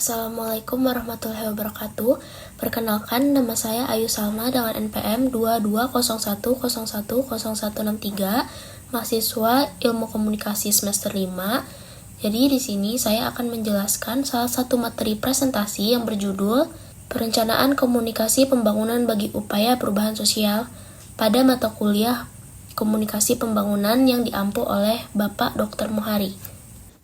Assalamualaikum warahmatullahi wabarakatuh. Perkenalkan, nama saya Ayu Salma dengan NPM 2201010163, mahasiswa Ilmu Komunikasi semester 5. Jadi di sini saya akan menjelaskan salah satu materi presentasi yang berjudul Perencanaan Komunikasi Pembangunan bagi Upaya Perubahan Sosial pada mata kuliah Komunikasi Pembangunan yang diampu oleh Bapak Dr. Muhari.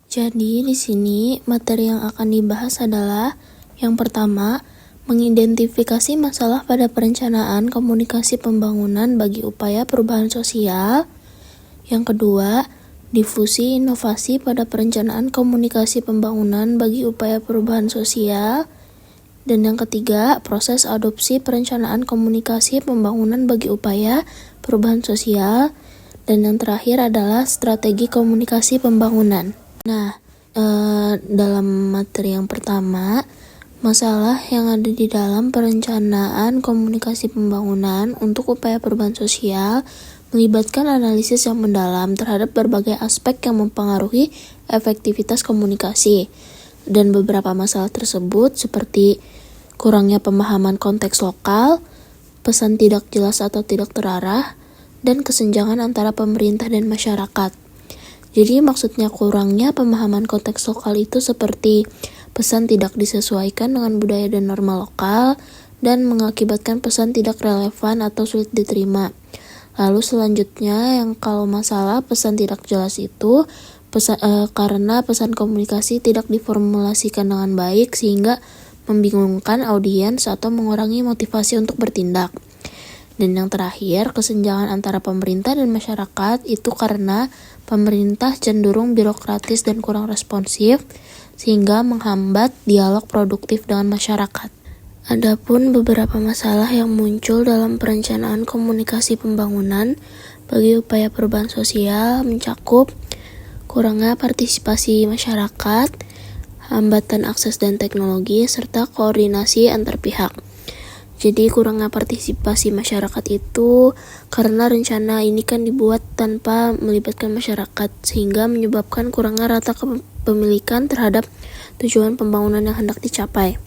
Jadi di sini materi yang akan dibahas adalah yang pertama, mengidentifikasi masalah pada perencanaan komunikasi pembangunan bagi upaya perubahan sosial. Yang kedua, difusi inovasi pada perencanaan komunikasi pembangunan bagi upaya perubahan sosial. Dan yang ketiga, proses adopsi perencanaan komunikasi pembangunan bagi upaya perubahan sosial. Dan yang terakhir adalah strategi komunikasi pembangunan. Nah, dalam materi yang pertama, masalah yang ada di dalam perencanaan komunikasi pembangunan untuk upaya perubahan sosial melibatkan analisis yang mendalam terhadap berbagai aspek yang mempengaruhi efektivitas komunikasi. Dan beberapa masalah tersebut seperti kurangnya pemahaman konteks lokal, pesan tidak jelas atau tidak terarah, dan kesenjangan antara pemerintah dan masyarakat. Jadi maksudnya kurangnya pemahaman konteks lokal itu seperti pesan tidak disesuaikan dengan budaya dan norma lokal dan mengakibatkan pesan tidak relevan atau sulit diterima. Lalu selanjutnya yang kalau masalah pesan tidak jelas itu karena pesan komunikasi tidak diformulasikan dengan baik sehingga membingungkan audiens atau mengurangi motivasi untuk bertindak. Dan yang terakhir, kesenjangan antara pemerintah dan masyarakat itu karena pemerintah cenderung birokratis dan kurang responsif, sehingga menghambat dialog produktif dengan masyarakat. Adapun beberapa masalah yang muncul dalam perencanaan komunikasi pembangunan bagi upaya perubahan sosial mencakup kurangnya partisipasi masyarakat, hambatan akses dan teknologi, serta koordinasi antar pihak. Jadi kurangnya partisipasi masyarakat itu karena rencana ini kan dibuat tanpa melibatkan masyarakat sehingga menyebabkan kurangnya rata kepemilikan terhadap tujuan pembangunan yang hendak dicapai.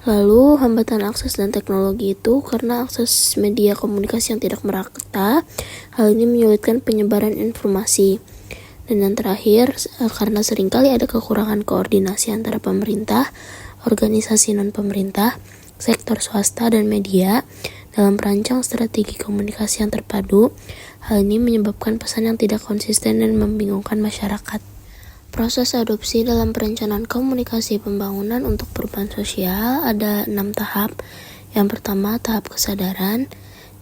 Lalu hambatan akses dan teknologi itu karena akses media komunikasi yang tidak merata, hal ini menyulitkan penyebaran informasi. Dan yang terakhir, karena seringkali ada kekurangan koordinasi antara pemerintah, organisasi non-pemerintah, sektor swasta dan media dalam merancang strategi komunikasi yang terpadu. Hal ini menyebabkan pesan yang tidak konsisten dan membingungkan masyarakat. Proses adopsi dalam perencanaan komunikasi pembangunan untuk perubahan sosial ada 6 tahap. Yang pertama, tahap kesadaran.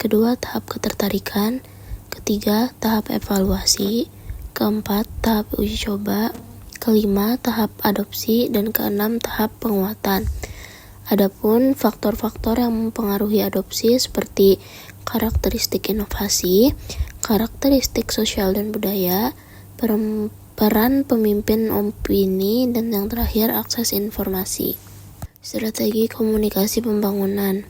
Kedua, tahap ketertarikan. Ketiga, tahap evaluasi. Keempat, tahap uji coba. Kelima, tahap adopsi. Dan keenam, tahap penguatan. Adapun faktor-faktor yang mempengaruhi adopsi seperti karakteristik inovasi, karakteristik sosial dan budaya, peran pemimpin opini, dan yang terakhir akses informasi. Strategi komunikasi pembangunan.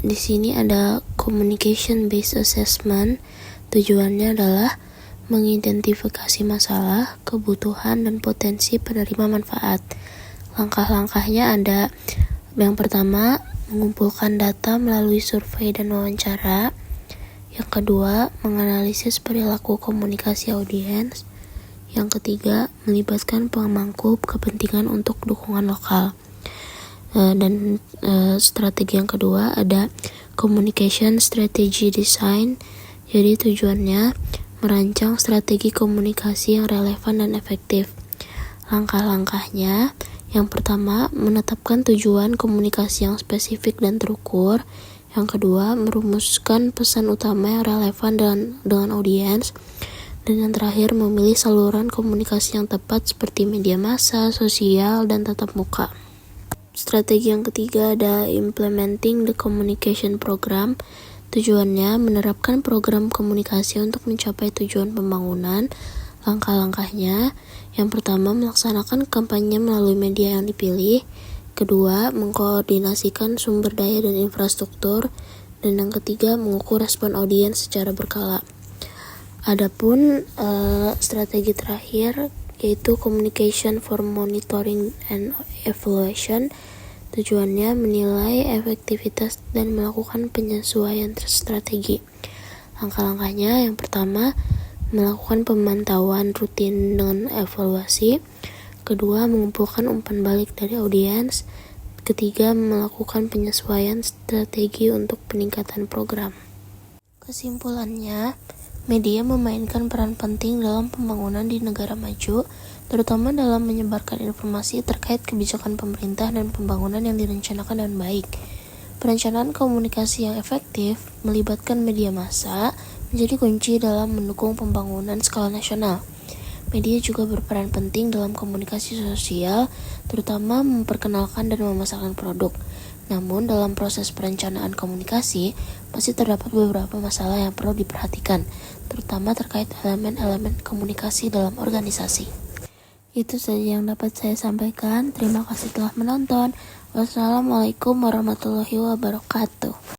Di sini ada communication based assessment. Tujuannya adalah mengidentifikasi masalah, kebutuhan, dan potensi penerima manfaat. Langkah-langkahnya ada yang pertama, mengumpulkan data melalui survei dan wawancara. Yang kedua, menganalisis perilaku komunikasi audiens. Yang ketiga, melibatkan pemangku kepentingan untuk dukungan lokal. Dan strategi yang kedua ada communication strategy design. Jadi tujuannya merancang strategi komunikasi yang relevan dan efektif. Langkah-langkahnya, yang pertama, menetapkan tujuan komunikasi yang spesifik dan terukur. Yang kedua, merumuskan pesan utama yang relevan dengan audiens. Dan yang terakhir, memilih saluran komunikasi yang tepat seperti media massa, sosial, dan tatap muka. Strategi yang ketiga ada implementing the communication program. Tujuannya menerapkan program komunikasi untuk mencapai tujuan pembangunan. Langkah-langkahnya, yang pertama melaksanakan kampanye melalui media yang dipilih. Kedua, mengkoordinasikan sumber daya dan infrastruktur. Dan yang ketiga, mengukur respon audiens secara berkala. Adapun strategi terakhir yaitu Communication for Monitoring and Evaluation. Tujuannya menilai efektivitas dan melakukan penyesuaian strategi. Langkah-langkahnya, yang pertama, melakukan pemantauan rutin dengan evaluasi. Kedua, mengumpulkan umpan balik dari audiens. Ketiga, melakukan penyesuaian strategi untuk peningkatan program. Kesimpulannya, media memainkan peran penting dalam pembangunan di negara maju, terutama dalam menyebarkan informasi terkait kebijakan pemerintah dan pembangunan yang direncanakan dengan baik. Perencanaan komunikasi yang efektif melibatkan media massa menjadi kunci dalam mendukung pembangunan skala nasional. Media juga berperan penting dalam komunikasi sosial, terutama memperkenalkan dan memasarkan produk. Namun, dalam proses perencanaan komunikasi, masih terdapat beberapa masalah yang perlu diperhatikan, terutama terkait elemen-elemen komunikasi dalam organisasi. Itu saja yang dapat saya sampaikan. Terima kasih telah menonton. Wassalamualaikum warahmatullahi wabarakatuh.